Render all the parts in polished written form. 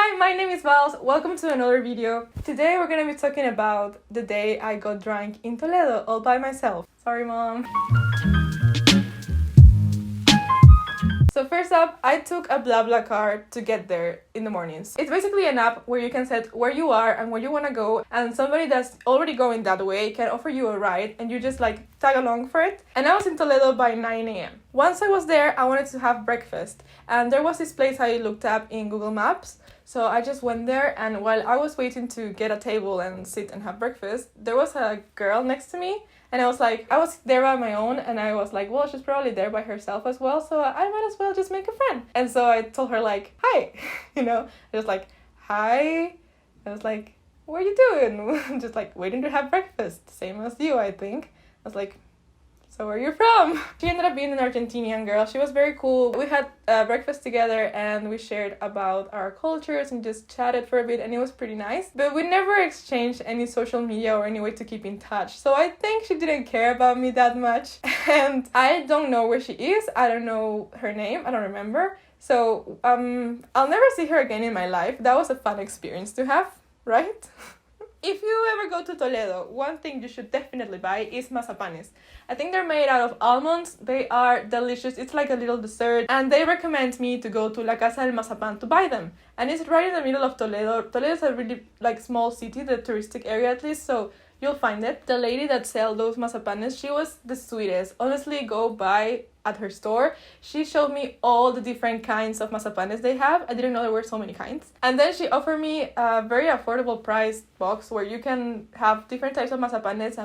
Hi, my name is Vals. Welcome to another video. Today we're gonna be talking about the day I got drunk in Toledo all by myself. Sorry, Mom. So first up, I took a BlaBlaCar to get there in the mornings. It's basically an app where you can set where you are and where you want to go, and somebody that's already going that way can offer you a ride and you just like tag along for it. And I was in Toledo by 9 a.m. Once I was there, I wanted to have breakfast, and there was this place I looked up in Google Maps. So I just went there, and while I was waiting to get a table and sit and have breakfast, there was a girl next to me. And I was there by my own, and I was like, well, she's probably there by herself as well, so I might as well just make a friend. And so I told her like, hi, I was like, hi. I was like, what are you doing? Just like waiting to have breakfast, same as you, I think. I was like, so where are you from? She ended up being an Argentinian girl. She was very cool. We had breakfast together and we shared about our cultures and just chatted for a bit, and it was pretty nice. But we never exchanged any social media or any way to keep in touch. So I think she didn't care about me that much. And I don't know where she is. I don't know her name. I don't remember. So I'll never see her again in my life. That was a fun experience to have, right? If you ever go to Toledo, one thing you should definitely buy is mazapanes. I think they're made out of almonds. They are delicious. It's like a little dessert. And they recommend me to go to La Casa del Mazapán to buy them. And it's right in the middle of Toledo. Toledo is a really small city, the touristic area at least, so you'll find it. The lady that sells those mazapanes, she was the sweetest. Honestly, go buy at her store. She showed me all the different kinds of mazapanes they have. I didn't know there were so many kinds. And then she offered me a very affordable price box where you can have different types of mazapanes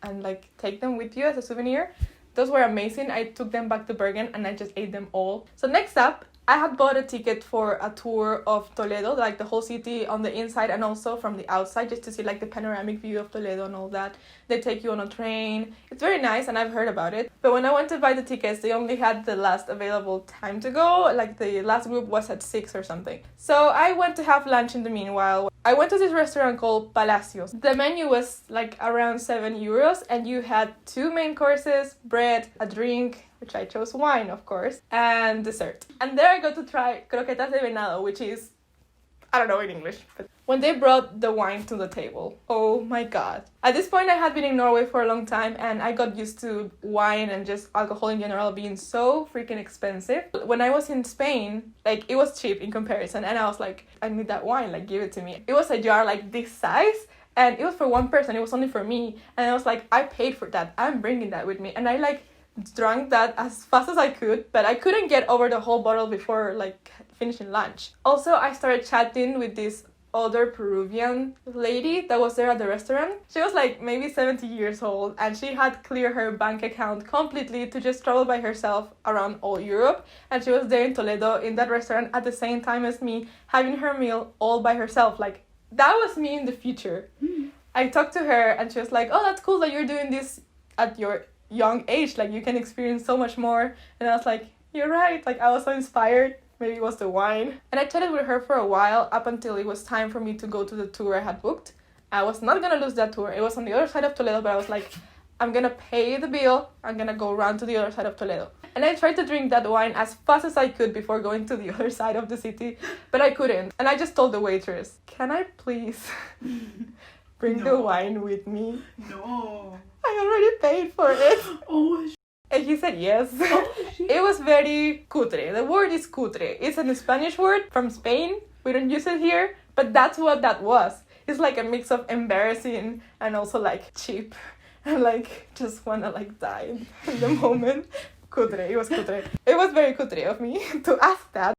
and like take them with you as a souvenir. Those were amazing. I took them back to Bergen and I just ate them all. So next up, I had bought a ticket for a tour of Toledo, like the whole city on the inside and also from the outside, just to see like the panoramic view of Toledo and all that. They take you on a train. It's very nice and I've heard about it. But when I went to buy the tickets, they only had the last available time to go. Like the last group was at 6 or something. So I went to have lunch in the meanwhile. I went to this restaurant called Palacios. The menu was like around 7 euros and you had 2 main courses, bread, a drink, which I chose wine, of course, and dessert. And there I got to try croquetas de venado, which is, I don't know in English, but when they brought the wine to the table, oh my god. At this point I had been in Norway for a long time and I got used to wine and just alcohol in general being so freaking expensive. When I was in Spain, like it was cheap in comparison and I was like, I need that wine, like give it to me. It was a jar like this size and it was for one person, it was only for me. And I was like, I paid for that, I'm bringing that with me. And I like drank that as fast as I could, but I couldn't get over the whole bottle before like finishing lunch. Also, I started chatting with this older Peruvian lady that was there at the restaurant. She was like maybe 70 years old and she had cleared her bank account completely to just travel by herself around all Europe, and she was there in Toledo in that restaurant at the same time as me, having her meal all by herself. Like that was me in the future. I talked to her and she was like, oh, that's cool that you're doing this at your young age, like you can experience so much more. And I was like, you're right, like I was so inspired. Maybe it was the wine. And I chatted with her for a while up until it was time for me to go to the tour I had booked. I was not gonna lose that tour. It was on the other side of Toledo, but I was like, I'm gonna pay the bill, I'm gonna go around to the other side of Toledo. And I tried to drink that wine as fast as I could before going to the other side of the city, but I couldn't. And I just told the waitress, can I please bring the wine with me? No. I already paid for it. Oh, and he said yes. oh shit. It was very cutre. The word is cutre. It's a Spanish word from Spain. We don't use it here, but that's what that was. It's like a mix of embarrassing and also like cheap. And like just wanna like die in the moment. Cutre. It was cutre. It was very cutre of me to ask that.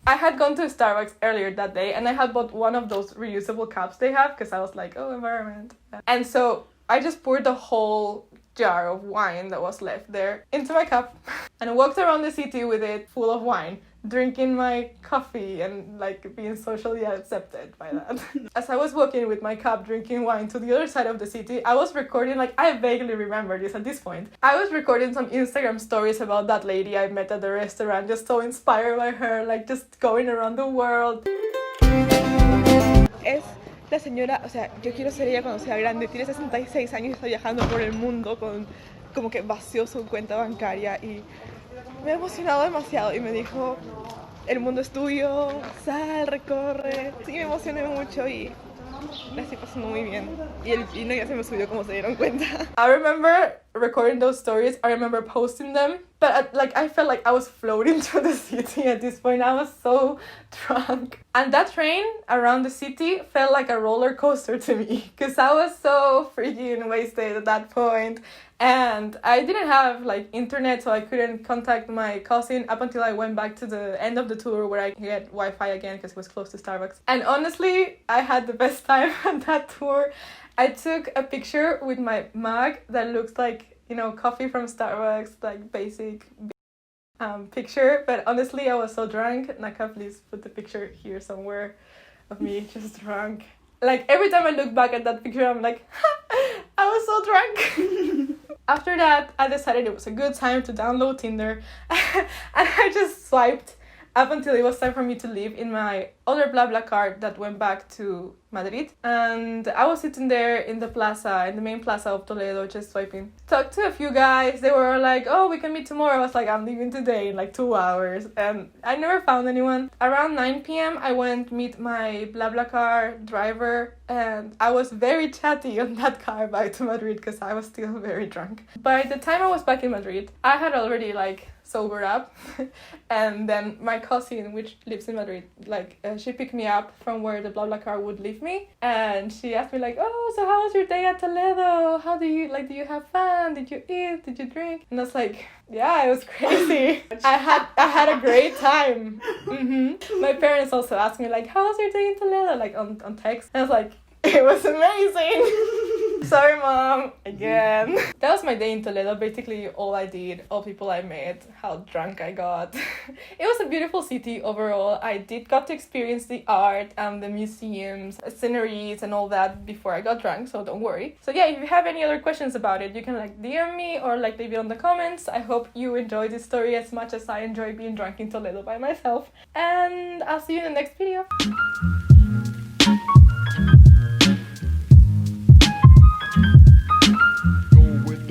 I had gone to Starbucks earlier that day and I had bought one of those reusable cups they have because I was like, oh, environment. And so I just poured the whole jar of wine that was left there into my cup and walked around the city with it full of wine, drinking my coffee and like being socially accepted by that. As I was walking with my cup drinking wine to the other side of the city, I was recording, like I vaguely remember this at this point. I was recording some Instagram stories about that lady I met at the restaurant, just so inspired by her, like just going around the world. Es la señora, o sea, yo quiero ser ella cuando sea grande, tiene 66 años y está viajando por el mundo con como que vació su cuenta bancaria y me ha emocionado demasiado y me dijo, el mundo es tuyo, sal, recorre. Sí, me emocioné mucho y la estoy pasando muy bien. Y el vino ya se me subió, como se dieron cuenta. I remember recording those stories. I remember posting them. But I felt like I was floating through the city at this point. I was so drunk. And that train around the city felt like a roller coaster to me. Because I was so freaking wasted at that point. And I didn't have internet, so I couldn't contact my cousin up until I went back to the end of the tour where I could get Wi-Fi again because it was close to Starbucks. And honestly, I had the best time on that tour. I took a picture with my mug that looks like, coffee from Starbucks, basic picture. But honestly, I was so drunk. Naka, please put the picture here somewhere of me just drunk. Every time I look back at that picture, I'm like, I was so drunk. After that, I decided it was a good time to download Tinder. And I just swiped up until it was time for me to leave in my other BlaBla card that went back to Madrid. And I was sitting there in the plaza, in the main plaza of Toledo, just swiping. Talked to a few guys. They were like, oh, we can meet tomorrow. I was like, I'm leaving today in 2 hours. And I never found anyone. Around 9 p.m, I went meet my BlaBlaCar driver. And I was very chatty on that car back to Madrid because I was still very drunk. By the time I was back in Madrid, I had already sobered up. And then my cousin, which lives in Madrid, she picked me up from where the BlaBlaCar would leave me, and she asked me oh, so how was your day at Toledo? How do you do you have fun? Did you eat? Did you drink? And I was like, yeah, it was crazy. I had a great time. My parents also asked me how was your day in Toledo, on text, and I was like, it was amazing. Sorry, Mom, again. That was my day in Toledo. Basically, all I did, all people I met, how drunk I got. It was a beautiful city overall. I got to experience the art and the museums, sceneries, and all that before I got drunk, so don't worry. So yeah, if you have any other questions about it, you can DM me or leave it on the comments. I hope you enjoyed this story as much as I enjoy being drunk in Toledo by myself. And I'll see you in the next video.